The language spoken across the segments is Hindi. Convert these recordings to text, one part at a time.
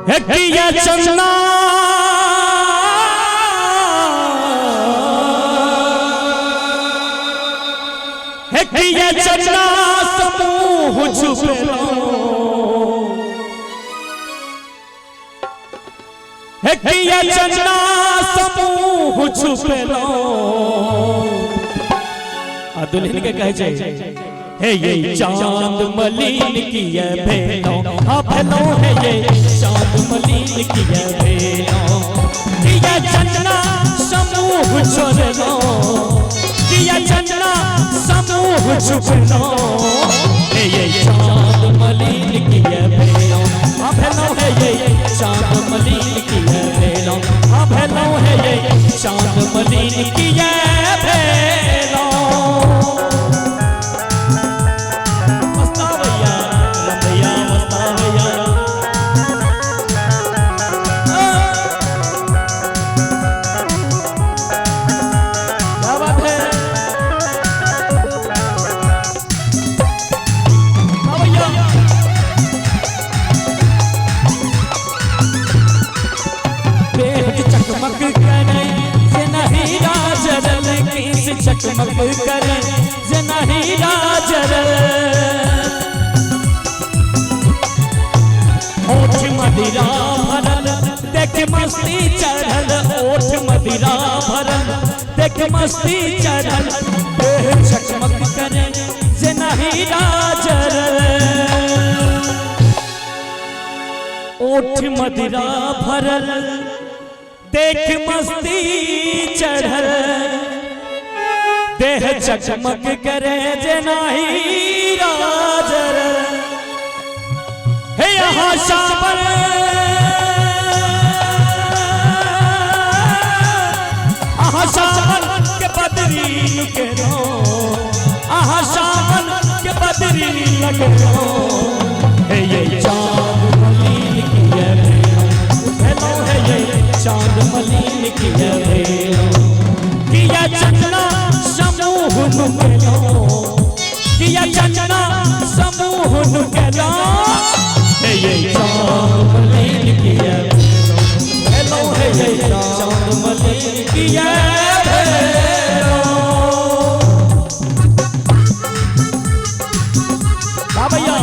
है किया चन्ना है किया चन्ना समूह छुपेलो है किया चन्ना समूह छुपेलो आ दुल्हन के कहे छै है ये चांद मलिन किया भेलो हाँ भेलो है ये चांद मलिन किया भेलो किया चन्ना समूह छोड़लो किया चन्ना समूह छुपलो है ये चांद मलिन किया भेलो हाँ भेलो है ये चांद मलिन किया भेलो हाँ भेलो है ये चांद मलिन किया भेलो चकमक करे जना हीरा जरल ओठ मदिरा भरल देख मस्ती चढ़ल ओठ मदिरा भरल देख मस्ती चढ़ल चकमक करे जना हीरा जरल ओठ मदिरा भरल देख मस्ती चढ़ल देह चकमक करे जना हीरा जरल हे यहाँ सावन आहा सावन के बदरी लुकेलो आहा सावन के बदरी लुकेलो हे ये चांद मलिन किया भेलो है ये चांद मलिन किया भेलो किया चन्ना समूह नुकेलो किया चन्ना समूह नुकेलो है ये चांद मलिन किया भेलो है ये चांद मलिन किया भेलो हाँ भैया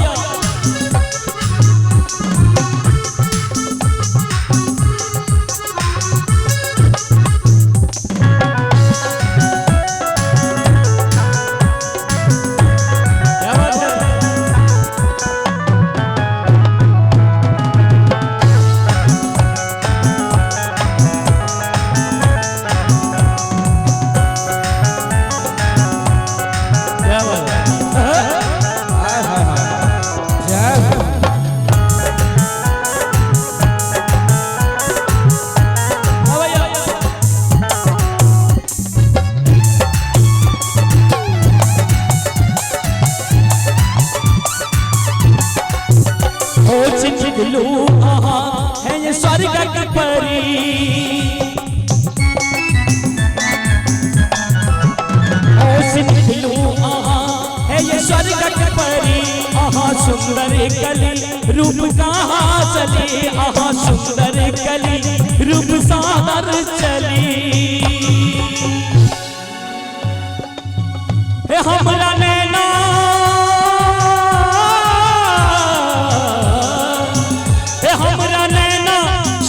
है ये स्वर्ग की परी है ये स्वर्ग की परी आहा सुंदर कली रूप कहाँ चली आहा सुंदर कली रूप सादर चली है हमरा नैना हमरा नैना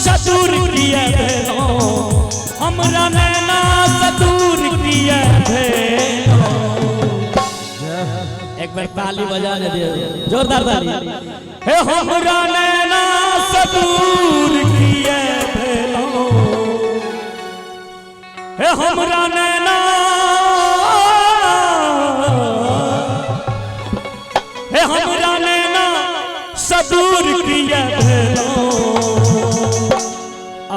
सदूर किया भेलो हमरा नैना सदूर किया भेलो एक बार ताली बजा दे जोरदार ताली हे हमरा नैना सदूर किया भेलो हे हमरा नैना हे हमरा नैना सदूर किया भेलो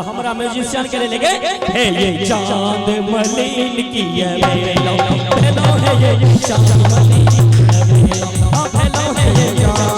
हमरा म्यूजिशियन के लेके हे ये चांद मलिन किया भेलो भेलो है ये चांद मलिन किया भेलो भेलो है ये